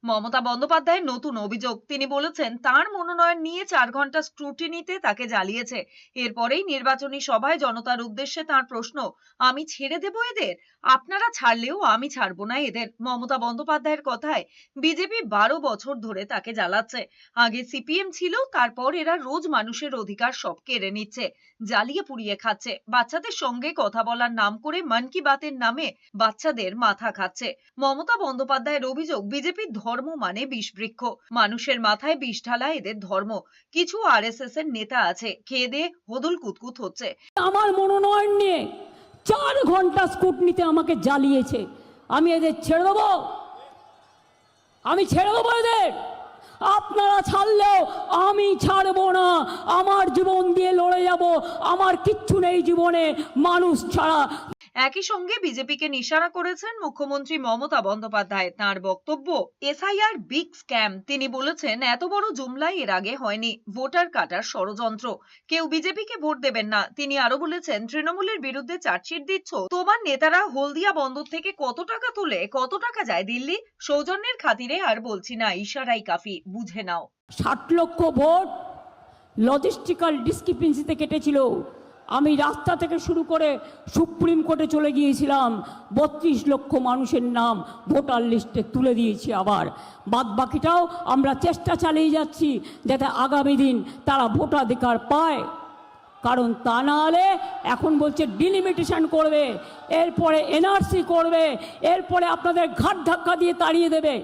মমতা বন্দ্যোপাধ্যায়ের নতুন অভিযোগ, তিনি বলেছেন তার মনোনয়ন নিয়ে 4 ঘন্টা স্ক্রুটিনিতে তাকে জ্বালিয়েছে। এরপরেই নির্বাচনী সভায় জনতার উদ্দেশ্যে তার প্রশ্ন, আমি ছেড়ে দেব এদের? আপনারা ছাড়লেও আমি ছাড়বো না এদের। মমতা বন্দ্যোপাধ্যায়ের কথায়, বিজেপি 12 বছর ধরে তাকে জ্বালাচ্ছে। আগে সিপিএম ছিল, তারপর এরা রোজ মানুষের অধিকার সব কেড়ে নিচ্ছে, জ্বালিয়ে পুড়িয়ে খাচ্ছে, বাচ্চাদের সঙ্গে কথা বলার নাম করে মন কি বাতের নামে বাচ্চাদের মাথা খাচ্ছে। মমতা বন্দ্যোপাধ্যায়ের অভিযোগ, বিজেপির ধর্ম মানে বিষবৃক্ষ, মানুষের মাথায় বিষ ঢালা এদের ধর্ম। কিছু আরএসএস এর নেতা আছে, খেয়ে দিয়ে হদল কুতকুত হচ্ছে। আমার মনোনয়ন নিয়ে 4 ঘন্টা স্কুটনিতে আমাকে জ্বালিয়েছে। আমি এদের ছেড়ে দেবো? আমি ছেড়ে দেবো এদের? আপনারা ছাড়লেও আমি ছাড়বো না। আমার জীবন দিয়ে লড়ে যাব। আমার কিচ্ছু নেই জীবনে মানুষ ছাড়া। একই সঙ্গে বিজেপিকে নিশানা করেছেন মুখ্যমন্ত্রী মমতা বন্দ্যোপাধ্যায়। তাঁর বক্তব্য, এসআইআর বিগ স্ক্যাম। তিনি বলেছেন এত বড় জুমলাই এর আগে হয়নি, ভোটার কাটার ষড়যন্ত্র, কেউ বিজেপিকে ভোট দেবেন না। তিনি আরো বলেছেন, তৃণমূলের বিরুদ্ধে চার্জশিট দিচ্ছ, তোমার নেতারা হলদিয়া বন্দর থেকে কত টাকা তুলে কত টাকা যায় দিল্লি। সৌজন্যের খাতিরে আর বলছি না, ইশারাই কাফি, বুঝে নাও। 60 লক্ষ ভোট লজিস্টিক্যাল ডিসক্রিপেন্সিতে কেটেছিল। আমি রাস্তা থেকে শুরু করে সুপ্রিম কোর্টে চলে গিয়েছিলাম। 32 লক্ষ মানুষের নাম ভোটার লিস্টে তুলে দিয়েছি। আবার বাদ বাকিটাও আমরা চেষ্টা চালিয়ে যাচ্ছি যাতে আগামী দিন তারা ভোটাধিকার পায়। কারণ তা না হলে এখন বলছে ডিলিমিটেশন করবে, এরপরে এনআরসি করবে, এরপরে আপনাদের ঘাট ধাক্কা দিয়ে তাড়িয়ে দেবে।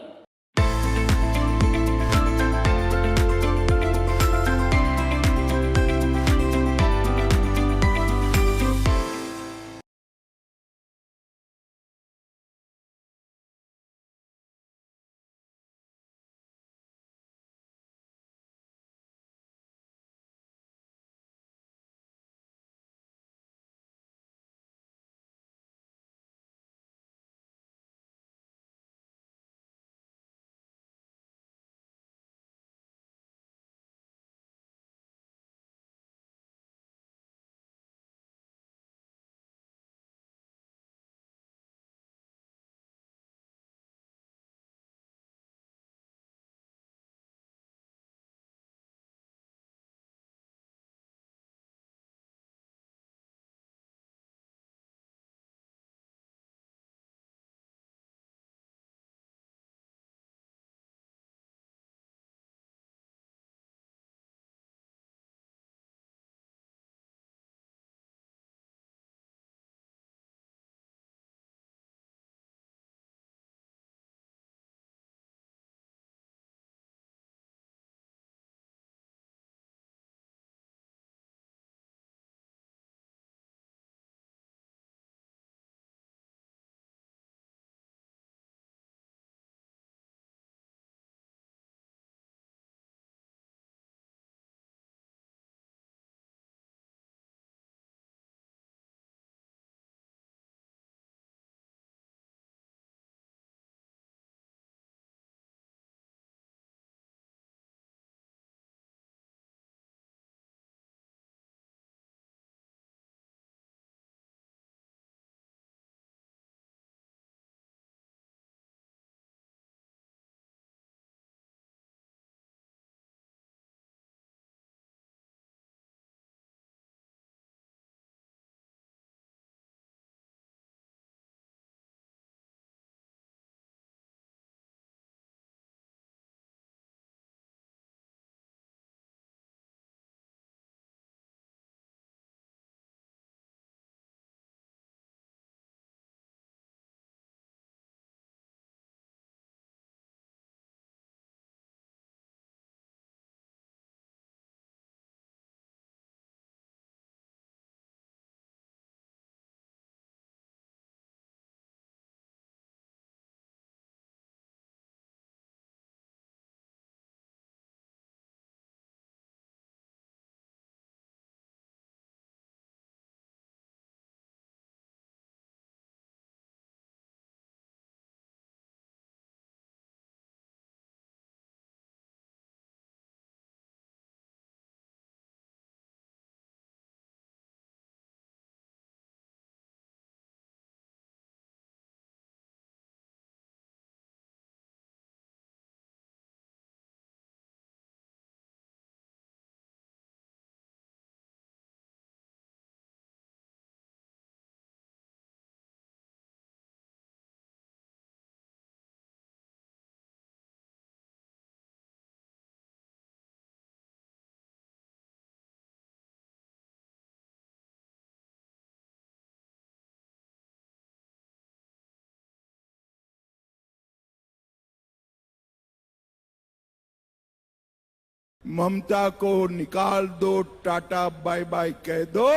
ममता को निकाल दो, टाटा बाय बाय कह दो,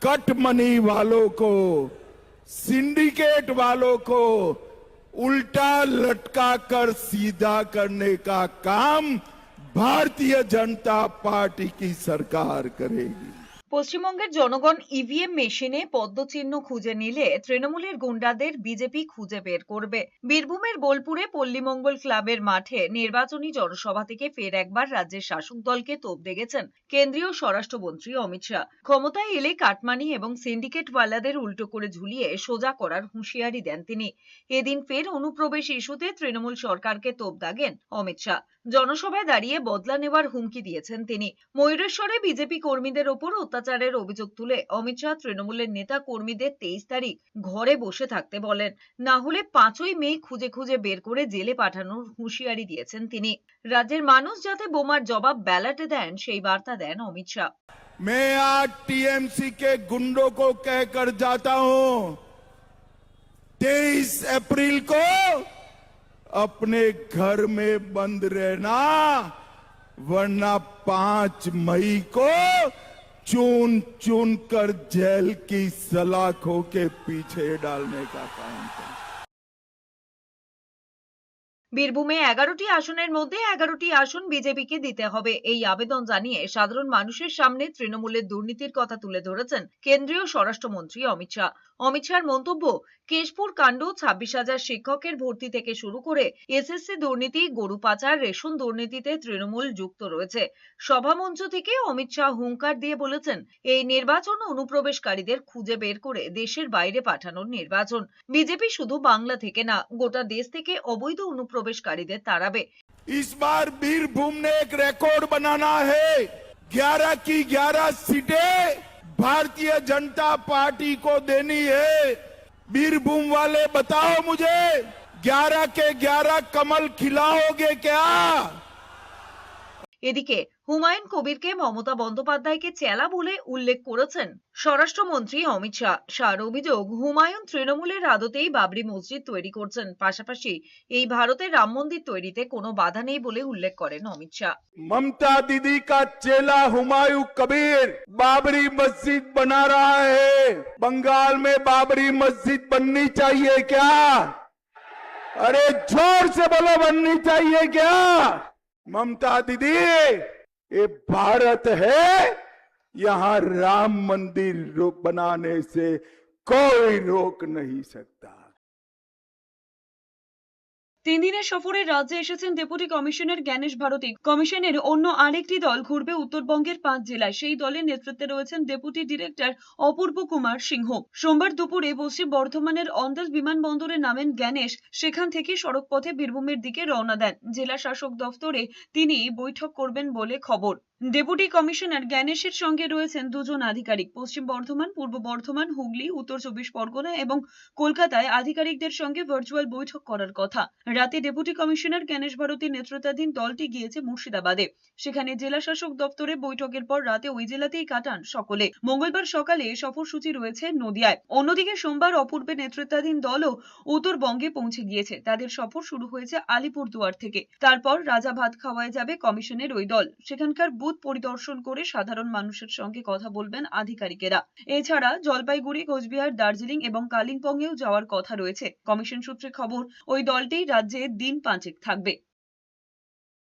कट मनी वालों को, सिंडिकेट वालों को उल्टा लटका कर सीधा करने का काम भारतीय जनता पार्टी की सरकार करेगी। পশ্চিমবঙ্গের জনগণ ইভিএম মেশিনে পদ্মচিহ্ন খুঁজে নিলে তৃণমূলের গুন্ডাদের বিজেপি খুঁজে বের করবে। বীরভূমের বোলপুরে পল্লীমঙ্গল ক্লাবের মাঠে নির্বাচনী জনসভা থেকে ফের একবার রাজ্যের শাসক দলকে তোপ দেগেছেন কেন্দ্রীয় স্বরাষ্ট্রমন্ত্রী অমিত শাহ। ক্ষমতায় এলে কাটমানি এবং সিন্ডিকেট ওয়ালাদের উল্টো করে ঝুলিয়ে সোজা করার হুঁশিয়ারি দেন তিনি। এদিন ফের অনুপ্রবেশ ইস্যুতে তৃণমূল সরকারকে তোপ দাগেন অমিত শাহ। জনসভায় দাঁড়িয়ে বদলা নেওয়ার হুমকি দিয়েছেন তিনি। ময়ূরেশ্বরে বিজেপি কর্মীদের ওপর অত্যাচারের অভিযোগ তুলে অমিত শাহ তৃণমূলের নেতা কর্মীদের 23 তারিখ ঘরে বসে থাকতে বলেন, না হলে 5ই মে খুঁজে খুঁজে বের করে জেলে পাঠানোর হুঁশিয়ারি দিয়েছেন তিনি। রাজ্যের মানুষ যাতে বোমার জবাব ব্যালটে দেন সেই বার্তা দেন অমিত শাহ। मैं आज टीएमसी के गुंडों को कहकर जाता हूं, 23 अप्रैल को अपने घर में बंद रहना, वरना 5 मई को चुन चुन कर जेल की सलाखों के पीछे डालने का काम करें। বীরভূমে 11টি আসনের মধ্যে 11টি আসন বিজেপিকে দিতে হবে এই আবেদন জানিয়ে সাধারণ মানুষের সামনে তৃণমূলের দুর্নীতির কথা তুলে ধরেছেন কেন্দ্রীয় স্বরাষ্ট্রমন্ত্রী অমিত শাহ। অমিত শাহর মন্তব্য, কেশপুর কাণ্ড, 26,000 শিক্ষকের ভর্তি থেকে শুরু করে এসএসসি দুর্নীতি, গরু পাচার, রেশন দুর্নীতিতে তৃণমূল যুক্ত রয়েছে। সভামঞ্চ থেকে অমিত শাহ হুঙ্কার দিয়ে বলেছেন, এই নির্বাচন অনুপ্রবেশকারীদের খুঁজে বের করে দেশের বাইরে পাঠানোর নির্বাচন। বিজেপি শুধু বাংলা থেকে না, গোটা দেশ থেকে অবৈধ অনুপ্রবেশকারীদের তাড়াবে। इस बार बीरभूम ने एक रिकॉर्ड बनाना है। 11 की 11 सीटें भारतीय जनता पार्टी को देनी है। बीरभूम वाले बताओ मुझे, 11 के 11 कमल खिलाओगे क्या? এদিকে হুমায়ুন কবিরকে মমতা বন্দ্যোপাধ্যায়কে চেলা বলে উল্লেখ করেছেন স্বরাষ্ট্রমন্ত্রী অমিত শাহ। শাহর অভিযোগ, হুমায়ুন তৃণমূলের আদতেই বাবরি মসজিদ তৈরি করছেন, পাশাপাশি এই ভারতের রাম মন্দির তৈরিতে কোনো বাধা নেই বলে উল্লেখ করেন অমিত শাহ। ममता दीदी का चेला हुमायूं कबीर बाबरी मस्जिद बना रहा है। बंगाल में बाबरी मस्जिद बननी चाहिए क्या? अरे जोर से बोलो, बननी चाहिए क्या? ममता दीदी, ये भारत है, यहाँ राम मंदिर बनाने से कोई रोक नहीं सकता। 3 দিনের সফরে রাজ্যে এসেছেন ডেপুটি কমিশনার জ্ঞানেশ ভারতী। কমিশনের অন্য আরেকটি দল ঘুরবে উত্তরবঙ্গের 5 জেলায়। সেই দলের নেতৃত্বে রয়েছেন ডেপুটি ডিরেক্টর অপূর্ব কুমার সিংহ। সোমবার দুপুরে পশ্চিম বর্ধমানের অন্দাজ বিমানবন্দরে নামেন জ্ঞানেশ। সেখান থেকে সড়ক পথে বীরভূমের দিকে রওনা দেন। জেলা শাসক দফতরে তিনি বৈঠক করবেন বলে খবর। ডেপুটি কমিশনার জ্ঞানেশের সঙ্গে রয়েছেন 2 জন আধিকারিক। পশ্চিম বর্ধমান, পূর্ব বর্ধমান, হুগলি, উত্তর 24 পরগনা এবং কলকাতায় আধিকারিকদের সঙ্গে ভার্চুয়াল বৈঠক করার কথা। রাতে ডেপুটি কমিশনার জ্ঞানেশ ভারতীর নেতৃত্বাধীন দলটি গিয়েছে মুর্শিদাবাদে। সেখানে জেলা শাসক দপ্তরে বৈঠকের পর রাতে ওই জেলাতেই কাটান সকলে। মঙ্গলবার সকালে সফরসূচি রয়েছে নদিয়ায়। অন্যদিকে সোমবার অপূর্বের নেতৃত্বাধীন দলও উত্তরবঙ্গে পৌঁছে গিয়েছে। তাদের সফর শুরু হয়েছে আলিপুরদুয়ার থেকে। তারপর রাজাভাত খাওয়ায় যাবে কমিশনের ওই দল। সেখানকার বুথ পরিদর্শন করে সাধারণ মানুষের সঙ্গে কথা বলবেন আধিকারিকেরা। এছাড়া জলপাইগুড়ি, কোচবিহার, দার্জিলিং এবং কালিম্পংয়েও যাওয়ার কথা রয়েছে। কমিশন সূত্রে খবর, ওই দলটি রাজ্যে দিন 5 থাকবে।